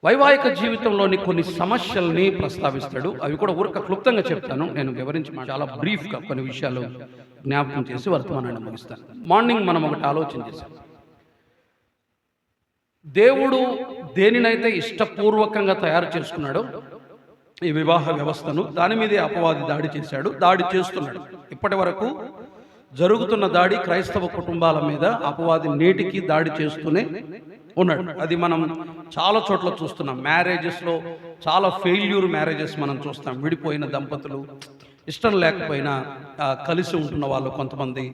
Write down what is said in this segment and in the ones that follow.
వైవాహిక జీవితంలోని కొన్ని సమస్యల్ని ప్రస్తావిస్తాడు. అవి కూడా ఊరక క్లుప్తంగా చెప్తాను. నేను వివరించి చాలా బ్రీఫ్గా కొన్ని విషయాలు జ్ఞాపకం చేసి వర్తమానాన్ని ముగిస్తాను. మార్నింగ్ మనం ఒకటి ఆలోచన చేశాం. దేవుడు దేనినైతే ఇష్టపూర్వకంగా తయారు చేసుకున్నాడో ఈ వివాహ వ్యవస్థను, దాని మీదే అపవాది దాడి చేశాడు, దాడి చేస్తున్నాడు. ఇప్పటి వరకు జరుగుతున్న దాడి క్రైస్తవ కుటుంబాల మీద అపవాది నేటికి దాడి చేస్తూనే ఉన్నాడు. అది మనం చాలా చోట్ల చూస్తున్నాం. మ్యారేజెస్లో చాలా ఫెయిల్యూర్ మ్యారేజెస్ మనం చూస్తాం. విడిపోయిన దంపతులు, ఇష్టం లేకపోయినా కలిసి ఉంటున్న వాళ్ళు కొంతమంది,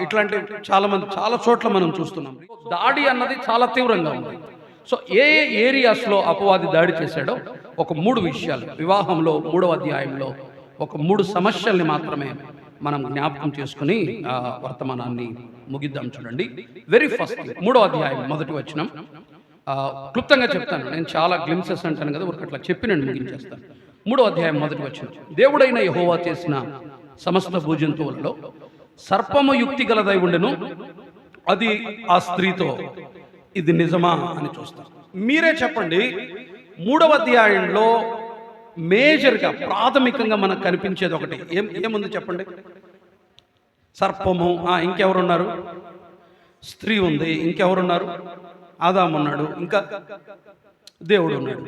ఇట్లాంటి చాలా చోట్ల మనం చూస్తున్నాం. దాడి అన్నది చాలా తీవ్రంగా ఉంది. సో ఏ ఏరియాస్లో అపవాది దాడి చేశాడో ఒక 3 విషయాలు వివాహంలో 3వ అధ్యాయంలో ఒక 3 సమస్యల్ని మాత్రమే మనం జ్ఞాపకం చేసుకుని వర్తమానాన్ని ముగిద్దాం. చూడండి, వెరీ ఫస్ట్ 3వ అధ్యాయం 1వ వచనం. క్లుప్తంగా చెప్తాను, నేను చాలా గ్లిమ్సెస్ అంటాను కదా, అట్లా చెప్పి నేను ముగించేస్తాను. 3వ అధ్యాయం 1వ వచనం. దేవుడైన యెహోవా చేసిన సమస్త భూజంతువులలో సర్పము యుక్తి గలదై ఉండెను, అది ఆ స్త్రీతో ఇది నిజమా అని చూస్తాం. మీరే చెప్పండి, 3వ అధ్యాయంలో మేజర్గా ప్రాథమికంగా మనకు కనిపించేది ఒకటి ఏముంది చెప్పండి? సర్పము. ఇంకెవరున్నారు? స్త్రీ ఉంది. ఇంకెవరున్నారు? ఆదాము ఉన్నాడు. ఇంకా దేవుడు ఉన్నాడు.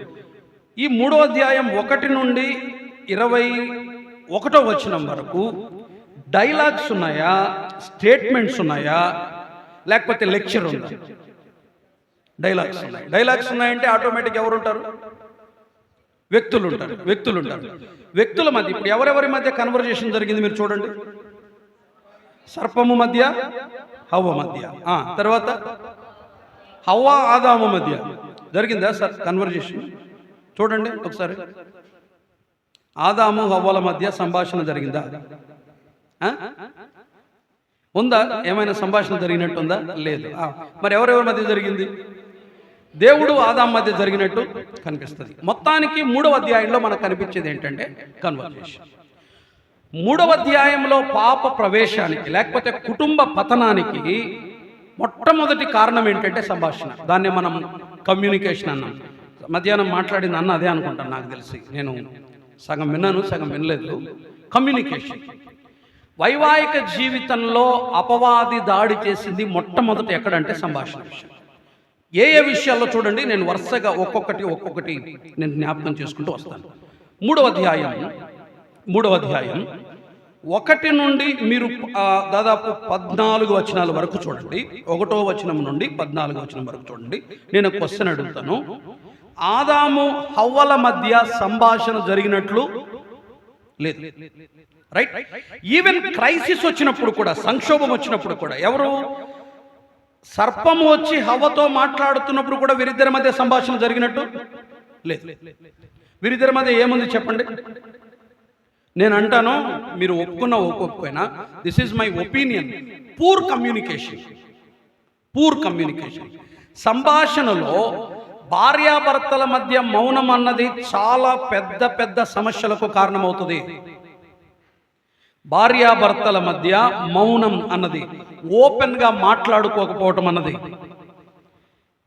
ఈ 3వ అధ్యాయం 1 నుండి 21వ వచనం వరకు డైలాగ్స్ ఉన్నాయా, స్టేట్మెంట్స్ ఉన్నాయా, లేకపోతే లెక్చర్ ఉందా? డైలాగ్స్ ఉన్నాయి. డైలాగ్స్ ఉన్నాయంటే ఆటోమేటిక్ ఎవరు ఉంటారు? వ్యక్తులు ఉంటారు. వ్యక్తుల మధ్య ఇప్పుడు ఎవరెవరి మధ్య కన్వర్జేషన్ జరిగింది మీరు చూడండి. సర్పము మధ్య, హవ్వ మధ్య, తర్వాత హవ్వ ఆదాము మధ్య జరిగిందా సార్ కన్వర్జేషన్? చూడండి ఒకసారి. ఆదాము హవ్వల మధ్య సంభాషణ జరిగిందా? ఉందా? ఏమైనా సంభాషణ జరిగినట్టుందా? లేదు. మరి ఎవరెవరి మధ్య జరిగింది? దేవుడు ఆదాము మధ్య జరిగినట్టు కనిపిస్తుంది. మొత్తానికి 3వ అధ్యాయంలో మనకు కనిపించేది ఏంటంటే కన్వర్జేషన్. 3వ అధ్యాయంలో పాప ప్రవేశానికి లేకపోతే కుటుంబ పతనానికి మొట్టమొదటి కారణం ఏంటంటే సంభాషణ. దాన్ని మనం కమ్యూనికేషన్ అన్నాం. మధ్యాహ్నం మాట్లాడింది అన్న అదే అనుకుంటాను, నాకు తెలిసి. నేను సగం విన్నాను, సగం వినలేదు. కమ్యూనికేషన్. వైవాహిక జీవితంలో అపవాది దాడి చేసింది మొట్టమొదటి ఎక్కడంటే సంభాషణ విషయం. ఏ విషయాల్లో చూడండి, నేను వరుసగా ఒక్కొక్కటి నేను జ్ఞాపకం చేసుకుంటూ వస్తాను. 3వ అధ్యాయం 1 నుండి మీరు దాదాపు 14 వచనాల వరకు చూడండి. 1వ వచనం నుండి 14వ వచనం వరకు చూడండి. నేను క్వశ్చన్ అడుగుతాను. ఆదాము హవ్వల మధ్య సంభాషణ జరిగినట్లు లేదు, రైట్? ఈవెన్ క్రైసిస్ వచ్చినప్పుడు కూడా, సంక్షోభం వచ్చినప్పుడు కూడా, ఎవరు? సర్పము వచ్చి హవ్వతో మాట్లాడుతున్నప్పుడు కూడా వీరిద్దరి మధ్య సంభాషణ జరిగినట్టు లేదు. వీరిద్దరి మధ్య ఏముంది చెప్పండి? నేను అంటాను, మీరు ఒప్పుకున్నా ఒప్పుకోకపోయినా, this is my opinion, poor communication. సంభాషణలో భార్యాభర్తల మధ్య మౌనం అన్నది చాలా పెద్ద సమస్యలకు కారణమవుతుంది. భార్యాభర్తల మధ్య మౌనం అన్నది, ఓపెన్గా మాట్లాడుకోకపోవటం అన్నది,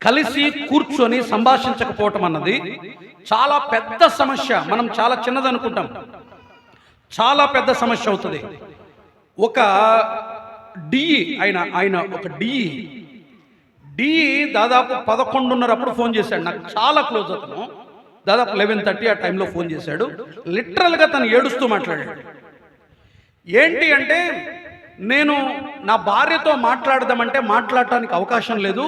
కలిసి కూర్చొని సంభాషించకపోవటం అన్నది చాలా పెద్ద సమస్య. మనం చాలా చిన్నదనుకుంటాం, చాలా పెద్ద సమస్య అవుతుంది. ఒక డిఈ ఆయన ఒక డిఈ దాదాపు 11:30 అప్పుడు ఫోన్ చేశాడు. నాకు చాలా క్లోజ్ అతను. దాదాపు 11:30 ఆ టైంలో ఫోన్ చేశాడు. లిటరల్గా తను ఏడుస్తూ మాట్లాడాడు. ఏంటి అంటే, నేను నా భార్యతో మాట్లాడదామంటే మాట్లాడటానికి అవకాశం లేదు,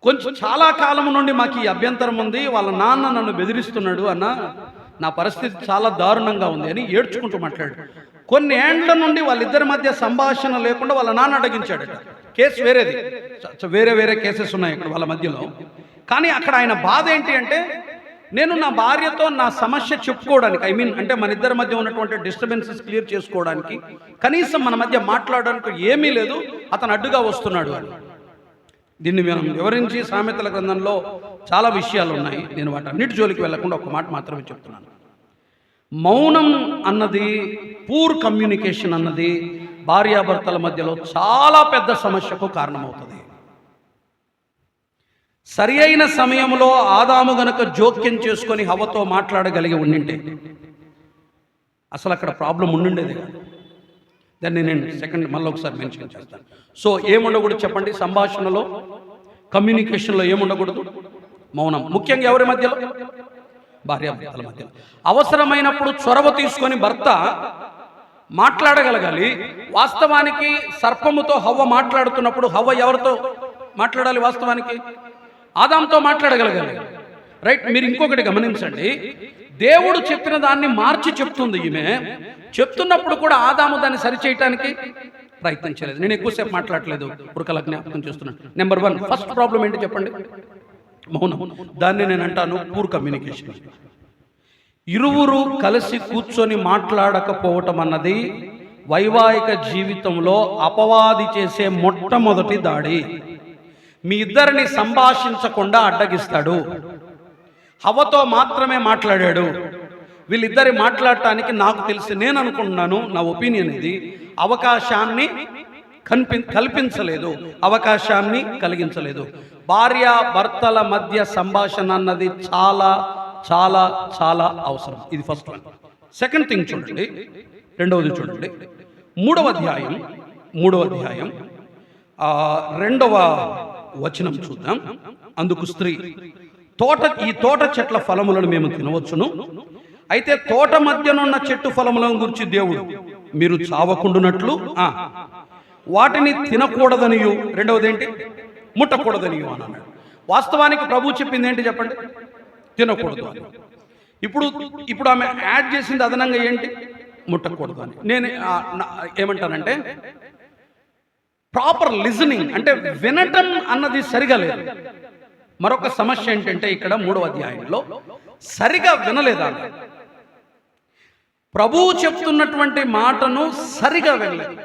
కొంచెం చాలా కాలం నుండి మాకు ఈ అభ్యంతరం ఉంది, వాళ్ళ నాన్న నన్ను బెదిరిస్తున్నాడు అన్న, నా పరిస్థితి చాలా దారుణంగా ఉంది అని ఏడ్చుకుంటూ మాట్లాడాడు. కొన్ని ఏండ్ల నుండి వాళ్ళిద్దరి మధ్య సంభాషణ లేకుండా వాళ్ళ నాన్న అడిగించాడట. కేసు వేరేది, వేరే కేసెస్ ఉన్నాయి ఇక్కడ వాళ్ళ మధ్యలో. కానీ అక్కడ ఆయన బాధ ఏంటి అంటే, నేను నా భార్యతో నా సమస్య చెప్పుకోవడానికి, అంటే మన ఇద్దరి మధ్య ఉన్నటువంటి డిస్టర్బెన్సెస్ క్లియర్ చేసుకోవడానికి, కనీసం మన మధ్య మాట్లాడడానికి ఏమీ లేదు, అతను అడ్డుగా వస్తున్నాడు అని. దీన్ని మనం వివరించి సామెతల గ్రంథంలో చాలా విషయాలు ఉన్నాయి. నేను వాటన్నిటి జోలికి వెళ్లకుండా ఒక మాట మాత్రమే చెప్తున్నాను. మౌనం అన్నది, పూర్ కమ్యూనికేషన్ అన్నది భార్యాభర్తల మధ్యలో చాలా పెద్ద సమస్యకు కారణమవుతుంది. సరి అయిన సమయంలో ఆదాము గనుక జోక్యం చేసుకొని హవ్వతో మాట్లాడగలిగి ఉండింటే అసలు అక్కడ ప్రాబ్లం ఉండిండేది కాదు. దాన్ని నేను సెకండ్ మళ్ళీ ఒకసారి మెన్షన్ చేస్తాను. సో ఏముండకూడదు చెప్పండి? సంభాషణలో, కమ్యూనికేషన్లో ఏముండకూడదు? మౌనం. ముఖ్యంగా ఎవరి మధ్యలో? భార్యాభర్తల మధ్యలో. అవసరమైనప్పుడు చొరవ తీసుకొని భర్త మాట్లాడగలగాలి. వాస్తవానికి సర్పముతో హవ్వ మాట్లాడుతున్నప్పుడు హవ్వ ఎవరితో మాట్లాడాలి? వాస్తవానికి ఆదాంతో మాట్లాడగలగాలి. రైట్. మీరు ఇంకొకటి గమనించండి, దేవుడు చెప్పిన దాన్ని మార్చి చెప్తుంది ఈమె. చెప్తున్నప్పుడు కూడా ఆదాము దాన్ని సరిచేయటానికి ప్రయత్నించలేదు. నేను ఎక్కువసేపు మాట్లాడలేదు, పురకల జ్ఞాపకం చేస్తున్నాను. నెంబర్ 1 ఫస్ట్ ప్రాబ్లం ఏంటి చెప్పండి? మౌనం. దాన్ని నేను అంటాను పూర్ కమ్యూనికేషన్. ఇరువురు కలిసి కూర్చొని మాట్లాడకపోవటం అన్నది వైవాహిక జీవితంలో అపవాది చేసే మొట్టమొదటి దాడి. మీ ఇద్దరిని సంభాషించకుండా అడ్డగిస్తాడు. హవ్వతో మాత్రమే మాట్లాడాడు. వీళ్ళిద్దరి మాట్లాడటానికి నాకు తెలిసి, నేను అనుకుంటున్నాను, నా ఒపీనియన్ ఇది, అవకాశాన్ని కల్పించలేదు, అవకాశాన్ని కలిగించలేదు. భార్య భర్తల మధ్య సంభాషణ అన్నది చాలా చాలా చాలా అవసరం. ఇది ఫస్ట్ వన్. సెకండ్ థింగ్ చూడండి, రెండవది చూడండి. మూడవ అధ్యాయం 2వ వచనం చూద్దాం. అందుకు స్త్రీ, ఈ తోట చెట్ల ఫలములను మేము తినవచ్చును, అయితే తోట మధ్యనున్న చెట్టు ఫలములను గురించి దేవుడు మీరు చావకుండునట్లు వాటిని తినకూడదనియు, రెండవది ఏంటి? ముట్టకూడదనియు అని అన్నాడు. వాస్తవానికి ప్రభు చెప్పింది ఏంటి చెప్పండి? తినకూడదు అని. ఇప్పుడు ఆమె యాడ్ చేసింది అదనంగా ఏంటి? ముట్టకూడదు అని. నేను ఏమంటానంటే, ప్రాపర్ లిజనింగ్ అంటే వినటం అన్నది సరిగా లేదు. మరొక సమస్య ఏంటంటే ఇక్కడ 3వ అధ్యాయంలో సరిగా వినలేదా? ప్రభువు చెప్తున్నటువంటి మాటను సరిగా వినలేదు.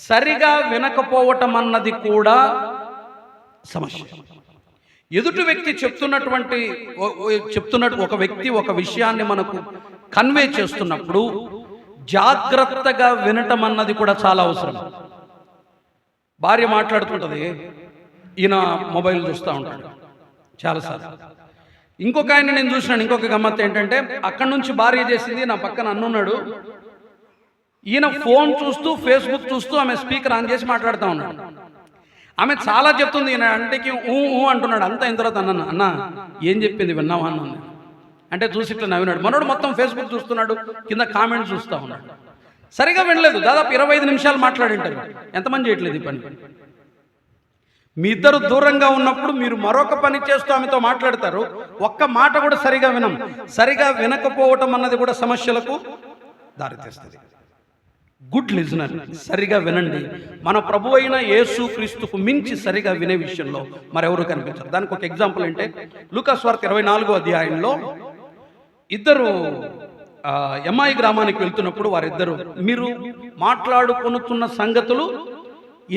సరిగా వినకపోవటం అన్నది కూడా సమస్య. ఎదుటి వ్యక్తి చెప్తున్నట్టు ఒక వ్యక్తి ఒక విషయాన్ని మనకు కన్వే చేస్తున్నప్పుడు జాగ్రత్తగా వినటం అన్నది కూడా చాలా అవసరం. భార్య మాట్లాడుతుంటుంది, ఈయన మొబైల్ చూస్తూ ఉంటాడు చాలాసార్లు. ఇంకొక ఆయన నేను చూసినాను. ఇంకొక గమ్మత్తు ఏంటంటే, అక్కడి నుంచి భార్య చేసింది, నా పక్కన అన్నున్నాడు, ఈయన ఫోన్ చూస్తూ ఫేస్బుక్ చూస్తూ ఆమె స్పీకర్ ఆన్ చేసి మాట్లాడుతూ ఉన్నాడు. ఆమె చాలా చెప్తుంది, ఈయన అంటేకి అంటున్నాడు. అంతా అయిన తర్వాత అన్న ఏం చెప్పింది విన్నావా అన్నాను. అంటే చూసి ఇట్లా నవ్వినాడు. మనోడు మొత్తం ఫేస్బుక్ చూస్తున్నాడు, కింద కామెంట్స్ చూస్తూ ఉన్నాడు. సరిగా వినలేదు. దాదాపు 25 నిమిషాలు మాట్లాడింటారు. ఎంతమంది చేయట్లేదు ఈ పని? మీ ఇద్దరు దూరంగా ఉన్నప్పుడు మీరు మరొక పని చేస్తూ ఆమెతో మాట్లాడతారు. ఒక్క మాట కూడా సరిగా వినం. సరిగా వినకపోవటం అన్నది కూడా సమస్యలకు దారితీస్తుంది. గుడ్ లిజనర్, సరిగా వినండి. మన ప్రభు అయిన యేసు క్రీస్తుకు మించి సరిగా వినే విషయంలో మరెవరు కనిపించరు. దానికి ఒక ఎగ్జాంపుల్ అంటే లూకా సువార్త 24వ అధ్యాయంలో ఇద్దరు ఎమ్మాయి గ్రామానికి వెళ్తున్నప్పుడు వారిద్దరు, మీరు మాట్లాడుకొనుతున్న సంగతులు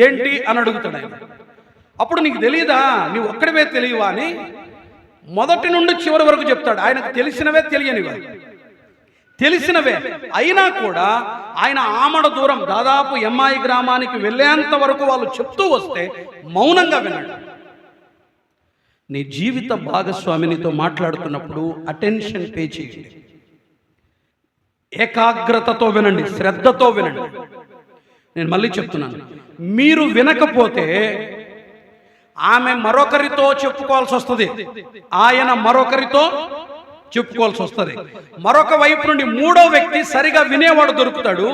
ఏంటి అని అడుగుతాడు ఆయన. అప్పుడు నీకు తెలియదా, నీవు ఒక్కడివే తెలియవా అని మొదటి నుండి చివరి వరకు చెప్తాడు. ఆయనకు తెలిసినవే తెలియనివే, తెలిసినవే అయినా కూడా ఆయన ఆమడ దూరం దాదాపు ఎమ్మాయి గ్రామానికి వెళ్ళేంత వరకు వాళ్ళు చెప్తూ వస్తే మౌనంగా విన్నాడు. నీ జీవిత భాగస్వామినితో మాట్లాడుతున్నప్పుడు అటెన్షన్ పే చేయండి, ఏకాగ్రతతో వినండి, శ్రద్ధతో వినండి. నేను మళ్ళీ చెప్తున్నాను, మీరు వినకపోతే ఆమె మరొకరితో చెప్పుకోవాల్సి వస్తుంది, ఆయన మరొకరితో చెప్పుకోవాల్సి వస్తుంది. మరొక వైపు నుండి మూడో వ్యక్తి సరిగా వినేవాడు దొరుకుతాడు,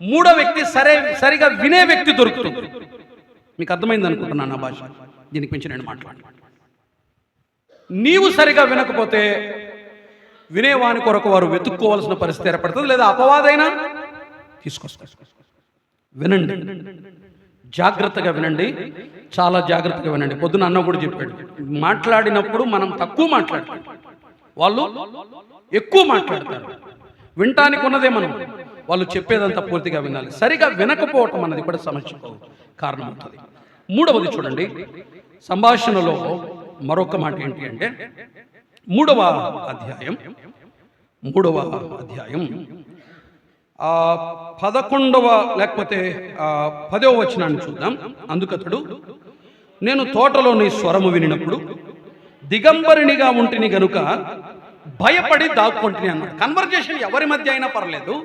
మూడో వ్యక్తి సరిగా వినే వ్యక్తి దొరుకుతుంది. మీకు అర్థమైంది అనుకుంటున్నాను నా భాష. దీనికి మించి నేను మాట్లాడను. నీవు సరిగా వినకపోతే వినేవాని కొరకు వారు వెతుక్కోవాల్సిన పరిస్థితి ఏర్పడుతుంది, లేదా అపవాదైనా తీసుకొస్తారు. వినండి, జాగ్రత్తగా వినండి, చాలా జాగ్రత్తగా వినండి. పొద్దున అన్న కూడా చెప్పాడు, మాట్లాడినప్పుడు మనం తక్కువ మాట్లాడతాం, వాళ్ళు ఎక్కువ మాట్లాడతారు. వినటానికి ఉన్నదే మనం, వాళ్ళు చెప్పేదంతా పూర్తిగా వినాలి. సరిగా వినకపోవటం అన్నది కూడా సమస్యకు కారణమవుతుంది. మూడవది చూడండి, సంభాషణలో మరొక మాట ఏంటి అంటే 3వ అధ్యాయం 11వ లేకపోతే 10వ వచనాన్ని చూద్దాం. అందుకతడు, నేను తోటలో నీ స్వరము వినినప్పుడు దిగంబరినిగా ఉంటిని గనుక భయపడి దాక్కొంటిని అన్నాడు. కన్వర్జేషన్ ఎవరి మధ్య అయినా పర్లేదు,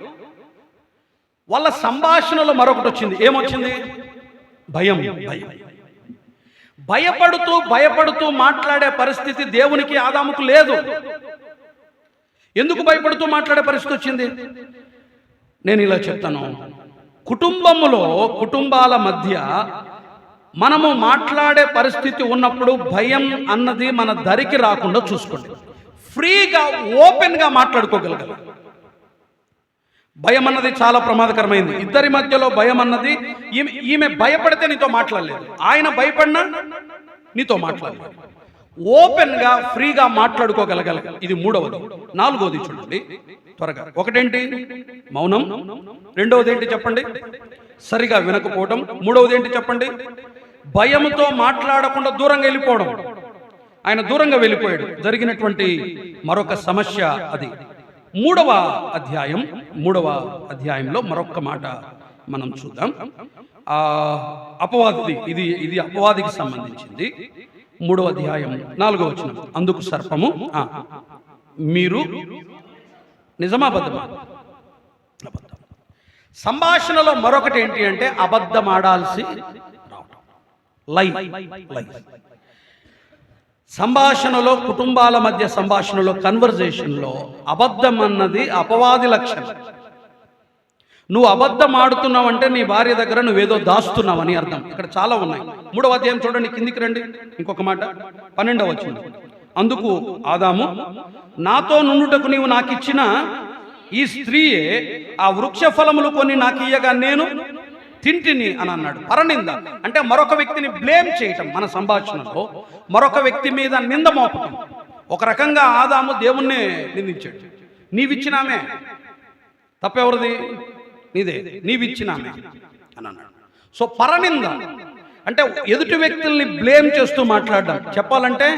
వాళ్ళ సంభాషణలో మరొకటి వచ్చింది. ఏమొచ్చింది? భయం. భయపడుతూ మాట్లాడే పరిస్థితి దేవునికి ఆదాముకు లేదు. ఎందుకు భయపడుతూ మాట్లాడే పరిస్థితి వచ్చింది? నేను ఇలా చెప్తాను. కుటుంబాల మధ్య మనము మాట్లాడే పరిస్థితి ఉన్నప్పుడు భయం అన్నది మన దరికి రాకుండా చూసుకోండి. ఫ్రీగా ఓపెన్గా మాట్లాడుకోగలగాలి. భయం అన్నది చాలా ప్రమాదకరమైంది. ఇద్దరి మధ్యలో భయం అన్నది, ఈమె భయపడితే నీతో మాట్లాడలేదు, ఆయన భయపడినా నీతో మాట్లాడలేదు. ఓపెన్గా ఫ్రీగా మాట్లాడుకోగలగాలి. ఇది మూడవది. నాలుగవది చూడండి త్వరగా. ఒకటేంటి? మౌనం. రెండవది ఏంటి చెప్పండి? సరిగా వినకపోవడం. మూడవది ఏంటి చెప్పండి? భయంతో మాట్లాడకుండా దూరంగా వెళ్ళిపోవడం. ఆయన దూరంగా వెళ్ళిపోయాడు. జరిగినటువంటి మరొక సమస్య అది. మూడవ అధ్యాయంలో మరొక మాట మనం చూద్దాం. అపవాది, ఇది అపవాదికి సంబంధించింది. 3వ అధ్యాయం 4వ వచనం. అందుకు సర్పము, మీరు నిజమా అబద్ధమా? అబద్ధం. సంభాషణలో మరొకటి ఏంటి అంటే అబద్ధమాడాల్సి రావటం. లై. సంభాషణలో, కుటుంబాల మధ్య సంభాషణలో, కన్వర్జేషన్లో అబద్ధం అన్నది అపవాది లక్షణం. నువ్వు అబద్ధం ఆడుతున్నావంటే నీ భార్య దగ్గర నువ్వేదో దాస్తున్నావని అర్థం. ఇక్కడ చాలా ఉన్నాయి. 3వ అధ్యాయం చూడండి, కిందికి రండి. ఇంకొక మాట 12వ వచనం. అందుకు ఆదాము, నాతో నుండుటకు నీవు నాకిచ్చిన ఈ స్త్రీయే ఆ వృక్ష ఫలములు కొన్ని నాకు ఇయ్యగా నేను తింటిని అని అన్నాడు. పరనింద అంటే మరొక వ్యక్తిని బ్లేమ్ చేయటం. మన సంభాషణలో మరొక వ్యక్తి మీద నింద మోపటం. ఒక రకంగా ఆదాము దేవుణ్ణి నిందించాడు. నీవిచ్చినామే, తప్పెవరిది? నీదే, నీవిచ్చినామే అని అన్నాడు. సో పరనింద అంటే ఎదుటి వ్యక్తుల్ని బ్లేమ్ చేస్తూ మాట్లాడడం. చెప్పాలంటే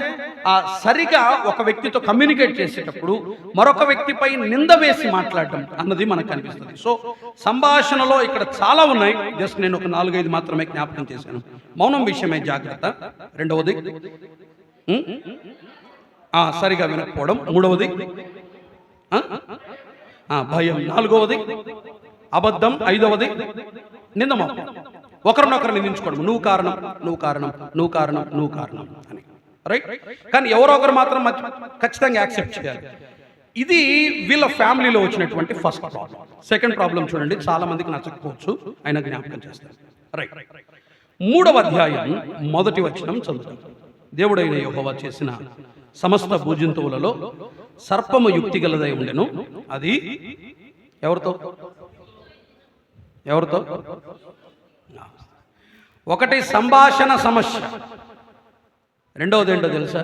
సరిగా ఒక వ్యక్తితో కమ్యూనికేట్ చేసేటప్పుడు మరొక వ్యక్తిపై నింద వేసి మాట్లాడడం అన్నది మనకు కనిపిస్తుంది. సో సంభాషణలో ఇక్కడ చాలా ఉన్నాయి. జస్ట్ నేను ఒక 4-5 మాత్రమే జ్ఞాపకం చేశాను. మౌనం విషయమే జాగ్రత్త. రెండవది సరిగా వినకపోవడం. మూడవది భయం. నాలుగవది అబద్ధం. ఐదవది నిందమోపం. ఒకరినొకరు నిందించుకోవడం. నువ్వు కారణం అని. రైట్. కానీ ఎవరో ఒకరు మాత్రం ఖచ్చితంగా యాక్సెప్ట్ చేయాలి. ఇది వీళ్ళ ఫ్యామిలీలో వచ్చినటువంటి ఫస్ట్ ప్రాబ్లం. సెకండ్ ప్రాబ్లం చూడండి, చాలా మందికి నచ్చకపోవచ్చు, ఆయన జ్ఞాపకం చేస్తారు. రైట్. 3వ అధ్యాయం 1వ వచనం చదువుతాం. దేవుడైన యెహోవా చేసిన సమస్త భూజంతువులలో సర్పము యుక్తి గలదై ఉండెను. అది ఎవరితో? ఒకటి సంభాషణ సమస్య. రెండవది ఏంటో తెలుసా?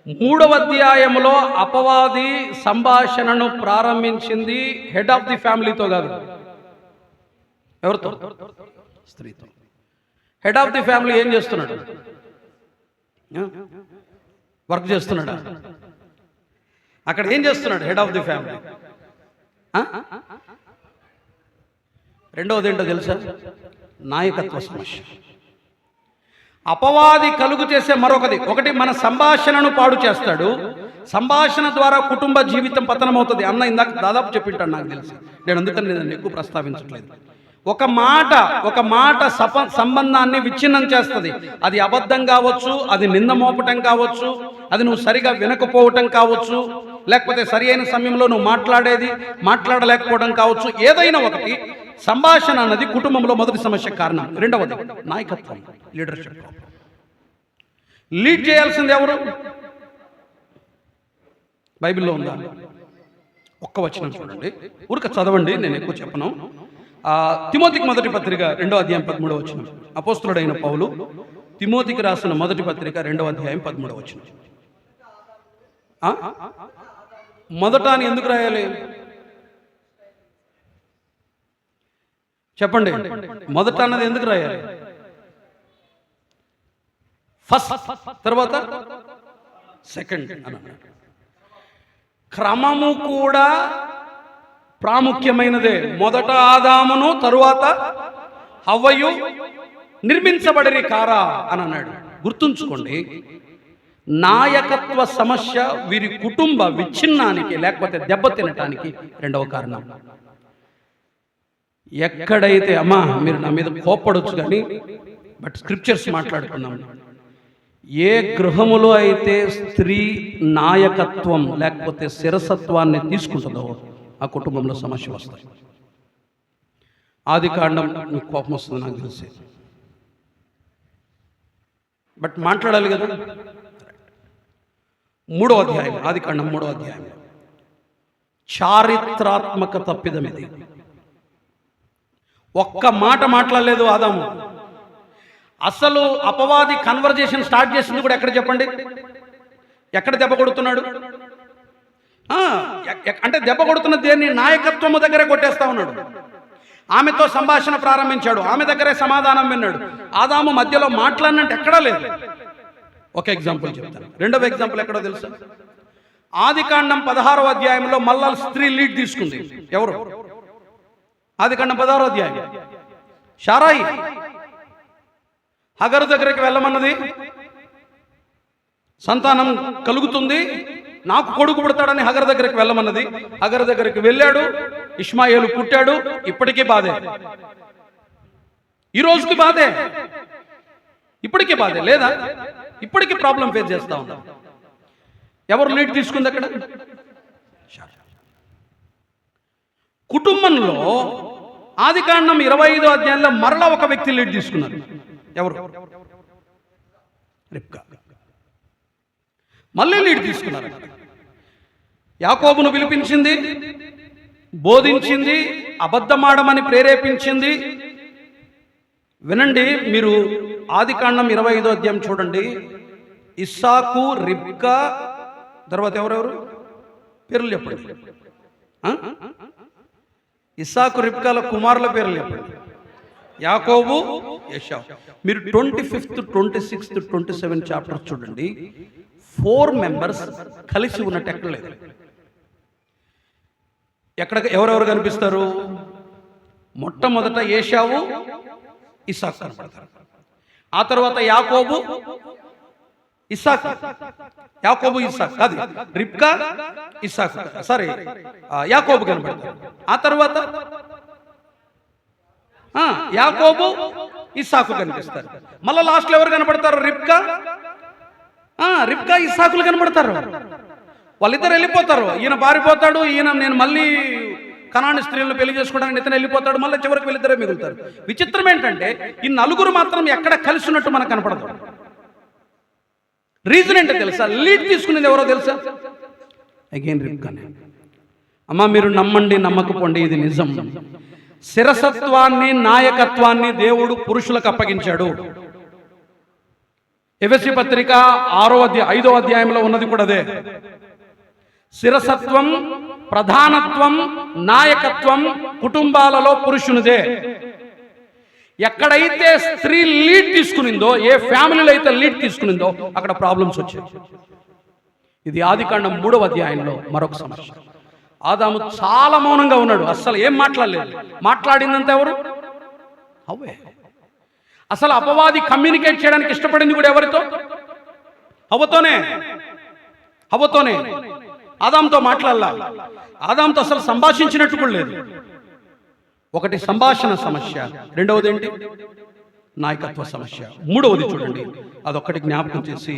3వ అధ్యాయంలో అపవాది సంభాషణను ప్రారంభించింది హెడ్ ఆఫ్ ది ఫ్యామిలీతో కాదు. ఎవరితో? స్త్రీతో. హెడ్ ఆఫ్ ది ఫ్యామిలీ ఏం చేస్తున్నాడు? వర్క్ చేస్తున్నాడా? అక్కడ ఏం చేస్తున్నాడు హెడ్ ఆఫ్ ది ఫ్యామిలీ? రెండవది ఏంటో తెలుసా? నాయకత్వ సమస్య. అపవాది కలుగు చేసే మరొకది. ఒకటి మన సంభాషణను పాడు చేస్తాడు. సంభాషణ ద్వారా కుటుంబ జీవితం పతనమవుతుంది అన్న ఇందాక దాదాపు చెప్పింటాడు నాకు తెలిసి. నేను అందుకని నేను ఎక్కువ ప్రస్తావించట్లేదు. ఒక మాట సంబంధాన్ని విచ్ఛిన్నం చేస్తుంది. అది అబద్ధం కావచ్చు, అది నింద మోపటం కావచ్చు, అది నువ్వు సరిగా వినకపోవటం కావచ్చు, లేకపోతే సరి అయిన సమయంలో నువ్వు మాట్లాడలేకపోవడం కావచ్చు. ఏదైనా ఒకటి. సంభాషణ అన్నది కుటుంబంలో మొదటి సమస్య కారణం. రెండవది నాయకత్వం, లీడర్షిప్. లీడ్ చేయాల్సింది ఎవరు? బైబిల్లో ఉందా? ఒక్క వచనం చూడండి, ఊరిక చదవండి, నేను ఎక్కువ చెప్పను. తిమోతికి మొదటి పత్రిక 2వ అధ్యాయం 13వ వచనం. అపోస్తులుడైన పౌలు తిమోతికి రాసిన మొదటి పత్రిక 2వ అధ్యాయం 13వ వచనం. మొదట అని ఎందుకు రాయాలి చెప్పండి? మొదట అన్నది ఎందుకు రాయాలి? ఫస్ట్ తర్వాత సెకండ్ అన్నాడు. క్రమము కూడా ప్రాముఖ్యమైనదే. మొదట ఆదామును, తరువాత హవ్వయు, నిర్మించబడిరి కారా అని అన్నాడు. గుర్తుంచుకోండి, నాయకత్వ సమస్య వీరి కుటుంబ విచ్ఛిన్నానికి లేకపోతే దెబ్బతినటానికి రెండవ కారణం. ఎక్కడైతే, అమ్మా మీరు నా మీద కోప్పడొచ్చు కానీ బట్ స్క్రిప్చర్స్ మాట్లాడుకున్నాం, ఏ గృహములో అయితే స్త్రీ నాయకత్వం లేకపోతే శిరసత్వాన్ని తీసుకుంటుందో ఆ కుటుంబంలో సమస్య వస్తాయి. ఆదికాండం మీకు కోపం వస్తుంది నాకు తెలిసి, బట్ మాట్లాడాలి కదా. 3వ అధ్యాయం, ఆదికాండం 3వ అధ్యాయం, చారిత్రాత్మక తప్పిదం ఇది. ఒక్క మాట మాట్లాడలేదు ఆదాము. అసలు అపవాది కన్వర్జేషన్ స్టార్ట్ చేసింది కూడా ఎక్కడ చెప్పండి? ఎక్కడ దెబ్బ కొడుతున్నాడు? అంటే దెబ్బ కొడుతున్న దేన్ని? నాయకత్వము దగ్గరే కొట్టేస్తా ఉన్నాడు. ఆమెతో సంభాషణ ప్రారంభించాడు, ఆమె దగ్గరే సమాధానం విన్నాడు. ఆదాము మధ్యలో మాట్లాడినట్టు ఎక్కడా లేదు. ఒక ఎగ్జాంపుల్ చెప్తాను. రెండవ ఎగ్జాంపుల్ ఎక్కడో తెలుసా? ఆదికాండం 16వ అధ్యాయంలో మళ్ళా స్త్రీ లీడ్ తీసుకుంది. ఎవరు? ఆదికాండం 16వ అధ్యాయం, షారాయి హగరు దగ్గరికి వెళ్ళమన్నది. సంతానం కలుగుతుంది, నాకు కొడుకు పుడతాడని హగరు దగ్గరికి వెళ్ళమన్నది. హగరు దగ్గరికి వెళ్ళాడు, ఇష్మాయేలు పుట్టాడు. ఇప్పటికీ బాధే, ఈ రోజుకి బాధే, ఇప్పటికీ బాధే లేదా? ఇప్పటికీ ప్రాబ్లం ఫేస్ చేస్తా ఉన్నాం. ఎవరు లీడ్ తీసుకుంది అక్కడ? కుటుంబంలో ఆదికాండం 25వ అధ్యాయంలో మరలా ఒక వ్యక్తి లీడ్ తీసుకున్నారు. ఎవరు? రిబ్కా. మళ్ళీ లీడ్ తీసుకున్నారు. యాకోబును పిలిపించింది, బోధించింది, అబద్ధమాడమని ప్రేరేపించింది. వినండి మీరు, ఆదికాండం 25వ అధ్యాయం చూడండి. ఇస్సాకు, రిబ్కా, తర్వాత ఎవరెవరు పేర్లు చెప్పండి. ఇస్సాకు, రిబ్కాల కుమారుల పేర్లు చెప్పండి. యాకోబు, ఏశావు. మీరు 25th, 26th, 27 చాప్టర్స్ చూడండి. 4 మెంబర్స్ కలిసి ఉన్నట్టు ఎక్కడ లేదు. ఎక్కడ ఎవరెవరు కనిపిస్తారు? మొట్టమొదట ఏశావు, ఇస్సాకు కనపడతారు. ఆ తర్వాత యాకోబు, ఇస్సాకు. యాకోబు, ఇస్సాకు కాదు, రిబ్కా, ఇస్సాకు, సారీ, యాకోబు కనపడతారు. ఆ తర్వాత యాకోబు, ఇస్సాకు కనిపిస్తారు. మళ్ళా లాస్ట్లో ఎవరు కనపడతారు? రిబ్కా, ఇస్సాకులు కనపడతారు. వాళ్ళిద్దరు వెళ్ళిపోతారు. ఈయన పారిపోతాడు, ఈయన నేను మళ్ళీ కనాని స్త్రీలను పెళ్లి చేసుకోవడానికి ఇతను వెళ్ళిపోతాడు. మళ్ళీ చివరికి వీళ్ళిద్దరే మిగులుతారు. విచిత్రం ఏంటంటే ఈ నలుగురు మాత్రం ఎక్కడ కలిసి ఉన్నట్టు మనకు కనపడదు. రీజన్ ఏంటో తెలుసా? లీడ్ తీసుకునేది ఎవరో తెలుసా? అగైన్ రిబ్కానే. అమ్మా మీరు నమ్మండి నమ్మకపోండి, ఇది నిజం. శిరసత్వాన్ని, నాయకత్వాన్ని దేవుడు పురుషులకు అప్పగించాడు. ఎఫెసీ పత్రిక 5వ అధ్యాయంలో ఉన్నది కూడా అదే. శిరసత్వం, ప్రధానత్వం, నాయకత్వం కుటుంబాలలో పురుషునిదే. ఎక్కడైతే స్త్రీ లీడ్ తీసుకునిందో, ఏ ఫ్యామిలీలో అయితే లీడ్ తీసుకునిందో అక్కడ ప్రాబ్లమ్స్ వచ్చాయి. ఇది ఆదికాండం 3వ అధ్యాయంలో మరొక సమస్య. ఆదాము చాలా మౌనంగా ఉన్నాడు, అస్సలు ఏం మాట్లాడలేదు. మాట్లాడిందంతా ఎవరు? హవ్వే. అసలు అపవాది కమ్యూనికేట్ చేయడానికి ఇష్టపడింది కూడా ఎవరితో? హవ్వతోనే. ఆదాంతో మాట్లాడాల. ఆదాంతో అసలు సంభాషించినట్టు కూడా లేదు. ఒకటి సంభాషణ సమస్య, రెండవది ఏంటి? నాయకత్వ సమస్య. మూడవది చూడండి, అదొక్కటి జ్ఞాపకం చేసి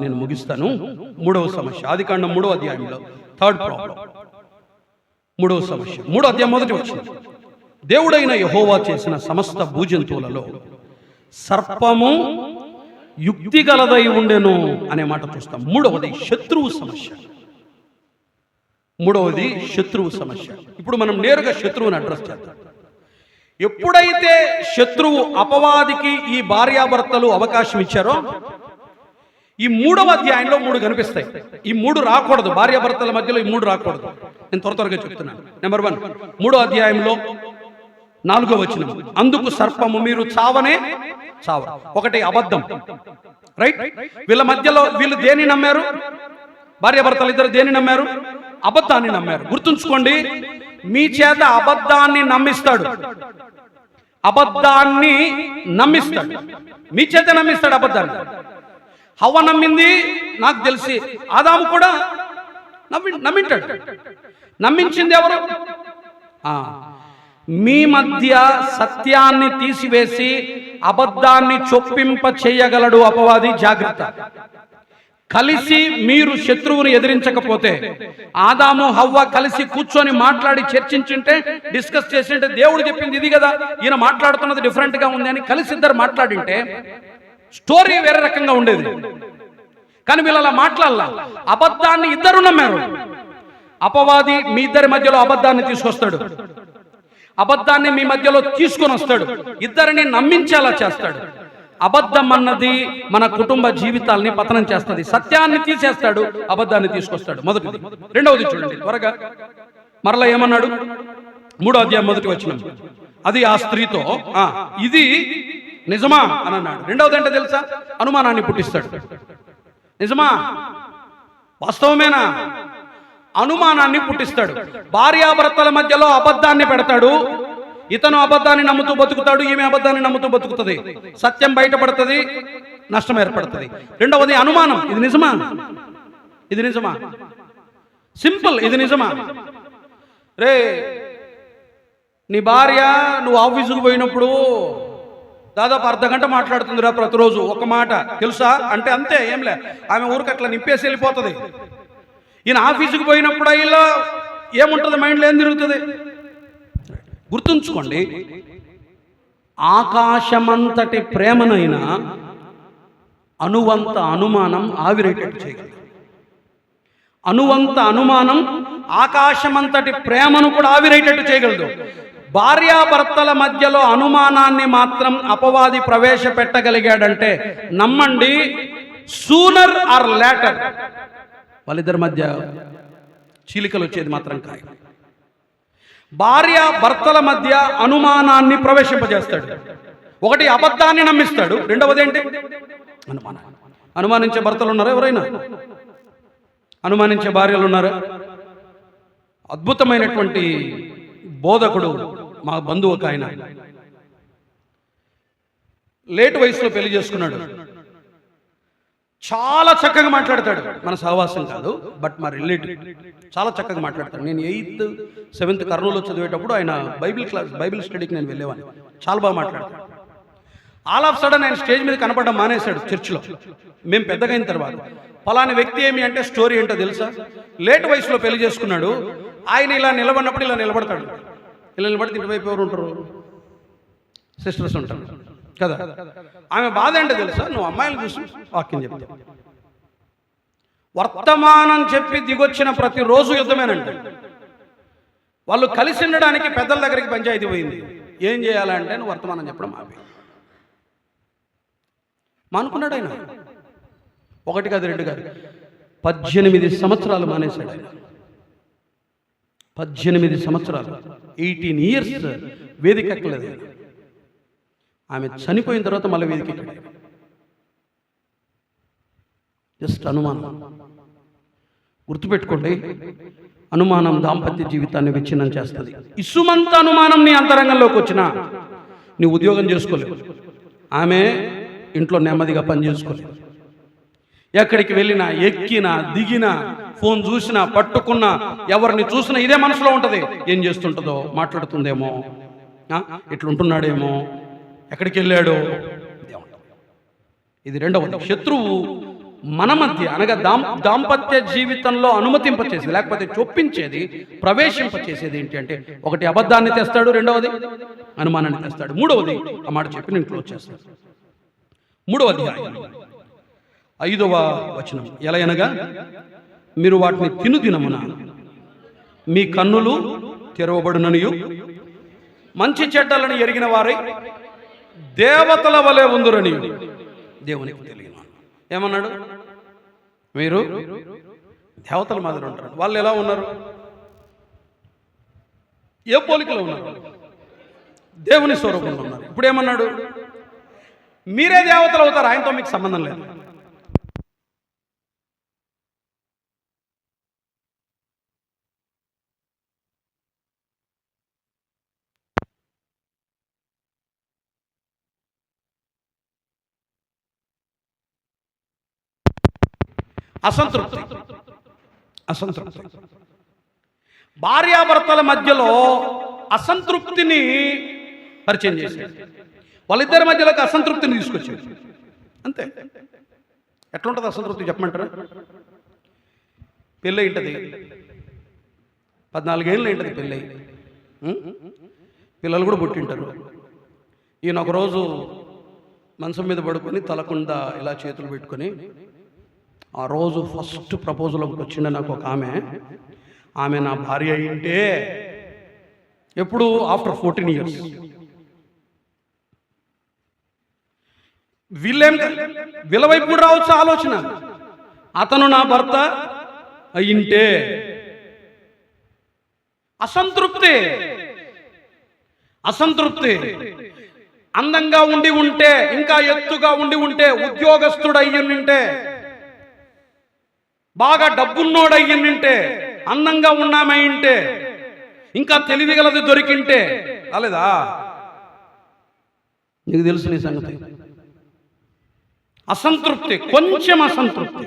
నేను ముగిస్తాను. 3వ సమస్య, ఆదికాండం 3వ అధ్యాయంలో థర్డ్ ప్రాబ్లం. 3వ సమస్య, 3వ అధ్యాయం మొదటి వచ్చింది. దేవుడైన యెహోవా చేసిన సమస్త భూజంతువులలో సర్పము యుక్తి గలదై ఉండెను అనే మాట చూస్తాం. మూడవది శత్రువు సమస్య. ఇప్పుడు మనం నేరుగా శత్రువుని అడ్రస్ చేద్దాం. ఎప్పుడైతే శత్రువు అపవాదికి ఈ భార్యాభర్తలు అవకాశం ఇచ్చారో, ఈ 3వ అధ్యాయంలో 3 కనిపిస్తాయి. ఈ 3 రాకూడదు, భార్యాభర్తల మధ్యలో ఈ 3 రాకూడదు. నేను త్వరగా చెప్తున్నాను. నెంబర్ 1, 3వ అధ్యాయంలో 4వ వచనం, అందుకు సర్పము మీరు చావనే చావ. ఒకటి అబద్ధం, రైట్? వీళ్ళ మధ్యలో వీళ్ళు దేని నమ్మారు? భార్యాభర్తలు ఇద్దరు దేని నమ్మారు? అబద్ధాన్ని నమ్మారు. గుర్తుంచుకోండి, మీ చేత అబద్ధాన్ని నమ్మిస్తాడు. అబద్ధాన్ని నమ్మిస్తాడు, మీ చేత నమ్మిస్తాడు అబద్ధాన్ని. హవ్వ నమ్మింది నాకు తెలిసి, ఆదాము కూడా నమ్మింటాడు. నమ్మించింది ఎవరు? మీ మధ్య సత్యాన్ని తీసివేసి అబద్ధాన్ని చొప్పింప చేయగలడు అపవాది. జాగ్రత్త. కలిసి మీరు శత్రువుని ఎదిరించకపోతే, ఆదాము హవ్వ కలిసి కూర్చొని మాట్లాడి చర్చించుంటే, డిస్కస్ చేసింటే, దేవుడు చెప్పింది ఇది కదా, ఈయన మాట్లాడుతున్నది డిఫరెంట్ గా ఉంది అని కలిసి ఇద్దరు మాట్లాడింటే స్టోరీ వేరే రకంగా ఉండేది. కానీ వీళ్ళు అలా మాట్లాడాల. అబద్ధాన్ని ఇద్దరు నమ్మారు. అపవాది మీ ఇద్దరి మధ్యలో అబద్ధాన్ని తీసుకొస్తాడు, అబద్ధాన్ని మీ మధ్యలో తీసుకొని వస్తాడు, ఇద్దరిని నమ్మించేలా చేస్తాడు. అబద్ధం అన్నది మన కుటుంబ జీవితాల్ని పతనం చేస్తుంది. సత్యాన్ని తీసేస్తాడు, అబద్ధాన్ని తీసుకొస్తాడు. మొదటిది. రెండవది చూడండి త్వరగా. మరలా ఏమన్నాడు? 3వ అధ్యాయం 1వ వచనం. అది ఆ స్త్రీతో ఇది నిజమా అని అన్నాడు. రెండవది అంటే తెలుసా? అనుమానాన్ని పుట్టిస్తాడు. నిజమా, వాస్తవమేనా, అనుమానాన్ని పుట్టిస్తాడు. భార్యాభర్తల మధ్యలో అబద్ధాన్ని పెడతాడు. ఇతను అబద్ధాన్ని నమ్ముతూ బతుకుతాడు, ఈమె అబద్ధాన్ని నమ్ముతూ బతుకుతుంది. సత్యం బయటపడుతుంది, నష్టం ఏర్పడుతుంది. రెండవది అనుమానం. ఇది నిజమా, ఇది నిజమా, సింపుల్, ఇది నిజమా. రే, నీ భార్య నువ్వు ఆఫీసుకు పోయినప్పుడు దాదాపు అర్ధగంట మాట్లాడుతుందిరా ప్రతిరోజు, ఒక మాట తెలుసా అంటే అంతే, ఏంలే, ఆమె ఊరికి అట్లా నింపేసి వెళ్ళిపోతుంది. ఈయన ఆఫీసుకు పోయినప్పుడు ఇలా ఏముంటుంది, మైండ్లో ఏం తిరుగుతుంది? గుర్తుంచుకోండి, ఆకాశమంతటి ప్రేమనైనా అనువంత అనుమానం ఆవిరేటట్టు చేయగలదు. అనువంత అనుమానం ఆకాశమంతటి ప్రేమను కూడా ఆవిరేటట్టు చేయగలదు. భార్యాభర్తల మధ్యలో అనుమానాన్ని మాత్రం అపవాది ప్రవేశపెట్టగలిగాడంటే నమ్మండి, సూనర్ ఆర్ లేటర్ వాళ్ళిద్దరి మధ్య చీలికలు వచ్చేది మాత్రం ఖాయం. భార్యాభర్తల మధ్య అనుమానాన్ని ప్రవేశింపజేస్తాడు. ఒకటి అబద్ధాన్ని నమ్మిస్తాడు, రెండవది ఏంటి? అనుమానాన్ని. అనుమానించే భర్తలు ఉన్నారా? ఎవరైనా అనుమానించే భార్యలు ఉన్నారా? అద్భుతమైనటువంటి బోధకుడు మా బంధువు ఒక ఆయన లేట్ వయసులో పెళ్లి చేసుకున్నాడు. చాలా చక్కగా మాట్లాడతాడు. మన సహవాసం కాదు, బట్ మా రిలేటివ్. చాలా చక్కగా మాట్లాడతాడు. నేను 8th 7th కర్నూలులో చదివేటప్పుడు ఆయన బైబిల్ స్టడీకి నేను వెళ్ళేవాడిని. చాలా బాగా మాట్లాడతాడు. ఆల్ ఆఫ్ సడన్ ఆయన స్టేజ్ మీద కనపడడం మానేశాడు చర్చిలో. మేము పెద్దగా అయిన తర్వాత ఫలాని వ్యక్తి ఏమి అంటే స్టోరీ ఏంటో తెలుసా? లేట్ వయసులో పెళ్లి చేసుకున్నాడు. ఆయన ఇలా నిలబడినప్పుడు ఇలా నిలబడతాడు. ఇలా నిలబడితే ఇటువైపు ఎవరు ఉంటారు? సిస్టర్స్ ఉంటారు కదా. ఆమె బాధ ఏంటో తెలుసా? నువ్వు అమ్మాయిలు చూసి వాక్యం చెప్తావు. వర్తమానం చెప్పి దిగొచ్చిన ప్రతిరోజు యుద్ధమేనంటే వాళ్ళు కలిసి ఉండడానికి పెద్దల దగ్గరికి పంచాయతీ పోయింది. ఏం చేయాలంటే నువ్వు వర్తమానం చెప్పడం ఆపి మానుకున్నాడు ఆయన. 1 కాదు 2 కాదు 18 సంవత్సరాలు మానేశాడు ఆయన. 18 సంవత్సరాలు, 18 years వేదిక ఎక్కలేదు. ఆమె చనిపోయిన తర్వాత మళ్ళీ వేదిక ఎక్కాడు. జస్ట్ అనుమానం. గుర్తుపెట్టుకోండి, అనుమానం దాంపత్య జీవితాన్ని విచ్ఛిన్నం చేస్తుంది. ఇసుమంత అనుమానం నీ అంతరంగంలోకి వచ్చినా నీ ఉద్యోగం చేసుకోలేవు, ఆమె ఇంట్లో నెమ్మదిగా పనిచేసుకోలేదు. ఎక్కడికి వెళ్ళినా, ఎక్కినా, దిగినా, ఫోన్ చూసినా, పట్టుకున్నా, ఎవరిని చూసినా ఇదే మనసులో ఉంటుంది. ఏం చేస్తుంటుందో, మాట్లాడుతుందేమో, ఇట్లుంటున్నాడేమో, ఎక్కడికి వెళ్ళాడో. ఇది రెండవది. శత్రువు మన మధ్య అనగా దాంపత్య జీవితంలో అనుమతింపచేసేది, లేకపోతే చొప్పించేది, ప్రవేశింపచేసేది ఏంటి అంటే, ఒకటి అబద్ధాన్ని తెస్తాడు, రెండవది అనుమానాన్ని తెస్తాడు, మూడవది ఆ మాట చెప్పి నేను క్లోజ్ చేస్తాను. 3వ అధ్యాయం 5వ వచనం. ఎలా అనగా, మీరు వాటిని తిను దినమున మీ కన్నులు తెరవబడుననియు మంచి చెడ్డలను ఎరిగిన వారై దేవతల వలె ఉందురని దేవునికి తెలియను. ఏమన్నాడు? మీరు దేవతల మాదిరి ఉంటారు. వాళ్ళు ఎలా ఉన్నారు? ఏ పోలికలో ఉన్నారు? దేవుని స్వరూపంలో ఉన్నారు. ఇప్పుడు ఏమన్నాడు? మీరే దేవతలు అవుతారు, ఆయనతో మీకు సంబంధం లేదు. అసంతృప్తి. భార్యాభర్తల మధ్యలో అసంతృప్తిని పరిచయం చేశాడు. వాళ్ళిద్దరి మధ్యలోకి అసంతృప్తిని తీసుకొచ్చాడు. అంతే. ఎట్లుంటుంది అసంతృప్తి చెప్పమంటారా? పెళ్ళి ఉంటుంది, 14 ఏళ్ళు ఉంటుంది పెళ్ళి, పిల్లలు కూడా పుట్టింటారు. ఈయన ఒకరోజు మంచం మీద పడుకొని తలకుండా ఇలా చేతులు పెట్టుకొని, ఆ రోజు ఫస్ట్ ప్రపోజల్ ఒకటి వచ్చిండే నాకు ఒక ఆమె నా భార్య అయింటే, ఎప్పుడు ఆఫ్టర్ 14 years. వీళ్ళవైపు కూడా రావచ్చు ఆలోచన, అతను నా భర్త అయింటే. అసంతృప్తి. అందంగా ఉంటే, ఇంకా ఎత్తుగా ఉంటే, ఉద్యోగస్తుడు అయ్యింటే, బాగా డబ్బున్నోడయ్యింటే, అందంగా ఉన్నామైంటే, ఇంకా తెలివిగలది దొరికింటే, అలేదా? నీకు తెలుసు నీ సంగతి. అసంతృప్తి, కొంచెం అసంతృప్తి.